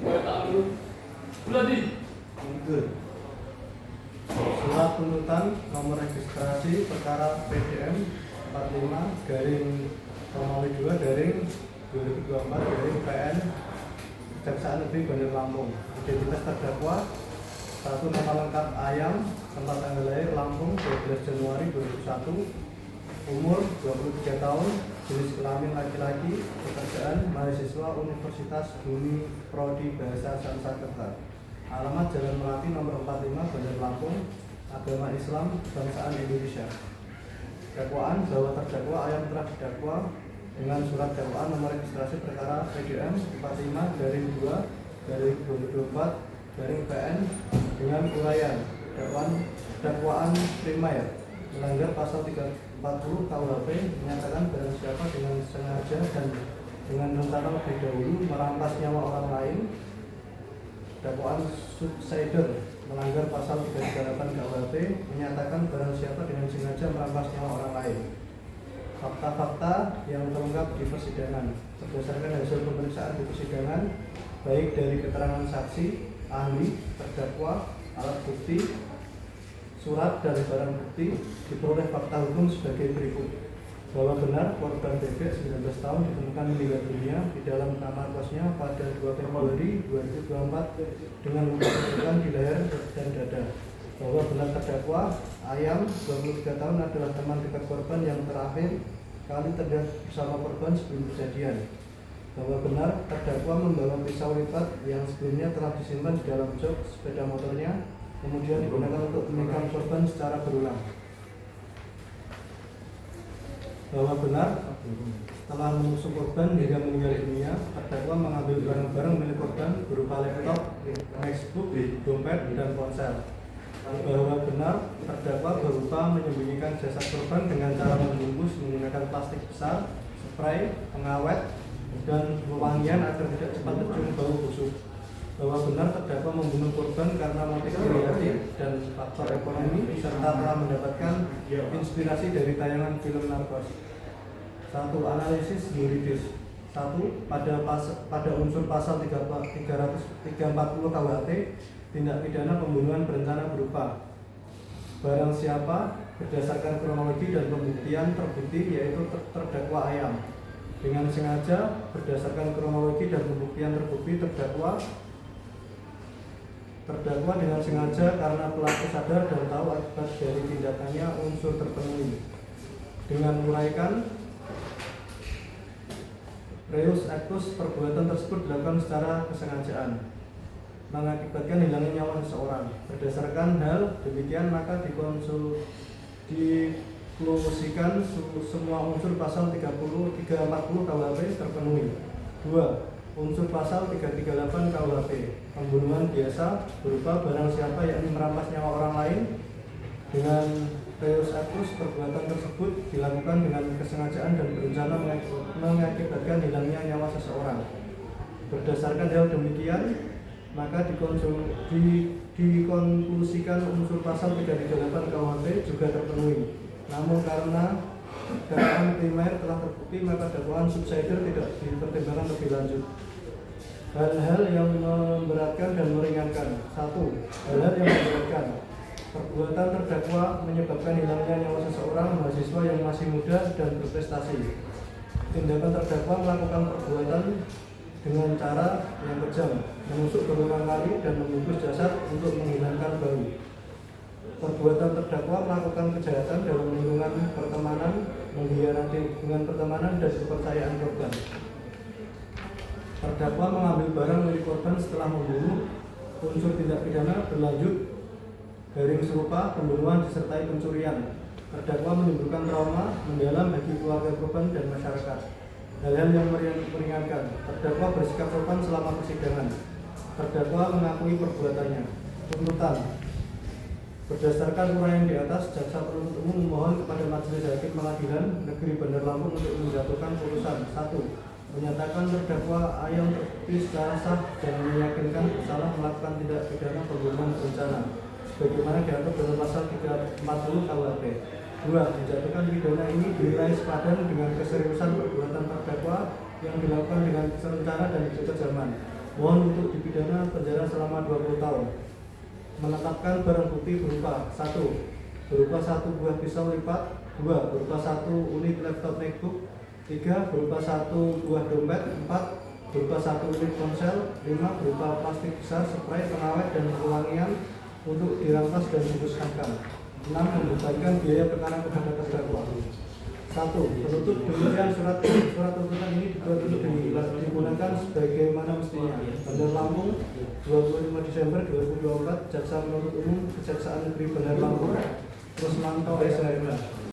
Surat tuntutan nomor registrasi perkara PDM 45 garing Romawi 2 garing 2024 garing PN Kejaksaan Negeri Bandar Lampung. Identitas terdakwa: 1. Nama lengkap Ayam, tempat tanggal lahir Lampung 12 Januari 2001, umur 23 tahun, jenis kelamin laki-laki, pekerjaan mahasiswa Universitas Bumi Prodi Bahasa Sanskerta, alamat Jalan Melati nomor 45 Bandar Lampung, agama Islam, bangsaan Indonesia. Dakwaan bahwa terdakwa Ayam telah didakwa dengan surat dakwaan nomor registrasi perkara PDM 45 garing 2 garing 2024 garing PN dengan uraian dakwaan primer melanggar pasal 340 KUHP, menyatakan barang siapa dengan sengaja dan dengan rencana lebih dahulu merampas nyawa orang lain. Dakwaan subsider melanggar pasal 338 KUHP, menyatakan barang siapa dengan sengaja merampas nyawa orang lain. Fakta-fakta yang terungkap di persidangan berdasarkan hasil pemeriksaan di persidangan, baik dari keterangan saksi, ahli, terdakwa, alat bukti, surat dan barang bukti, diperoleh fakta hukum sebagai berikut: bahwa benar korban bebek 19 tahun ditemukan meninggal dunia di dalam kamar kosnya pada 2 Februari 2024 dengan luka tusukan di leher dan dada. Bahwa benar terdakwa Ayam 23 tahun adalah teman dekat korban yang terakhir kali terlihat bersama korban sebelum kejadian. Bahwa benar terdakwa membawa pisau lipat yang sebelumnya telah disimpan di dalam jok sepeda motornya, kemudian digunakan untuk menikam korban secara berulang. Bahwa benar setelah menusuk korban hingga meninggal dunia, terdakwa mengambil barang-barang milik korban berupa laptop, MacBook, dompet, dan ponsel. Bahwa benar terdakwa berupa menyembunyikan jasad korban dengan cara membungkus menggunakan plastik besar, spray, pengawet, dan wewangian agar tidak cepat tercium bau busuk. Bahwa benar terdakwa membunuh korban karena motif kreatif dan faktor ekonomi serta telah mendapatkan inspirasi dari tayangan film Narcos. 1. Analisis yuridis. 1. Pada unsur pasal 340 KUHP, tindak pidana pembunuhan berencana berupa barang siapa berdasarkan kronologi dan pembuktian terbukti, yaitu terdakwa Ayam. Dengan sengaja berdasarkan kronologi dan pembuktian terbukti, terdakwa dengan sengaja karena pelaku sadar dan tahu akibat dari tindakannya, unsur terpenuhi. Dengan menguraikan reus actus, perbuatan tersebut dilakukan secara kesengajaan mengakibatkan hilangnya nyawa seseorang. Berdasarkan hal demikian, maka diklusikan semua unsur pasal 340 KUHP terpenuhi. 2. Unsur pasal 338 KUHP, pembunuhan biasa berupa barang siapa yakni merampas nyawa orang lain. Dengan reus actus, perbuatan tersebut dilakukan dengan kesengajaan dan berencana mengakibatkan hilangnya nyawa seseorang. Berdasarkan hal demikian, maka dikonklusikan unsur pasal 338 KUHP juga terpenuhi. Namun karena dakwaan primer telah terbukti, maka dakwaan subsider tidak dipertimbangkan lebih lanjut. Hal-hal yang memberatkan dan meringankan. 1. Hal-hal yang memberatkan: perbuatan terdakwa menyebabkan hilangnya nyawa seseorang mahasiswa yang masih muda dan berprestasi. Tindakan terdakwa melakukan perbuatan dengan cara yang kejam, menusuk berulang kali dan membungkus jasad untuk menghilangkan bau. Perbuatan terdakwa melakukan kejahatan dalam lingkungan pertemanan, mengkhianati hubungan pertemanan dan kepercayaan korban. Terdakwa mengambil barang milik korban setelah membunuh. Unsur tindak pidana berlanjut garing serupa pembunuhan disertai pencurian. Terdakwa menimbulkan trauma mendalam bagi keluarga korban dan masyarakat. Hal-hal yang meringankan: terdakwa bersikap sopan selama persidangan. Terdakwa mengakui perbuatannya. Tuntutan: berdasarkan uraian di atas, jaksa penuntut umum memohon kepada Majelis Hakim Pengadilan Negeri Bandar Lampung untuk menjatuhkan putusan. 1. Menyatakan terdakwa Ayam terbukti secara sah dan meyakinkan bersalah melakukan tindak pidana pembunuhan berencana sebagaimana diatur dalam pasal 340 KUHP. 2. Menjatuhkan pidana ini dinilai sepadan dengan keseriusan perbuatan terdakwa yang dilakukan dengan terencana dan kekejaman. mohon untuk dipidana penjara selama 20 tahun. Menetapkan barang bukti berupa 1. Berupa 1 buah pisau lipat, 2. Berupa 1 unit laptop MacBook, 3. Berupa 1 buah dompet, 4. Berupa 1 unit ponsel, 5. Berupa plastik besar, spray, pengawet, dan pewangian untuk dirampas dan dimusnahkan. 6. Membebankan biaya perkara kepada terdakwa. 1. Penuntut demikian surat tuntutan ini dibuat untuk digunakan sebagaimana mestinya. Bandar Lampung, 25 Desember 2024, Jaksa Penuntut Umum Kejaksaan Negeri Bandar Lampung, Rusmanto SHM.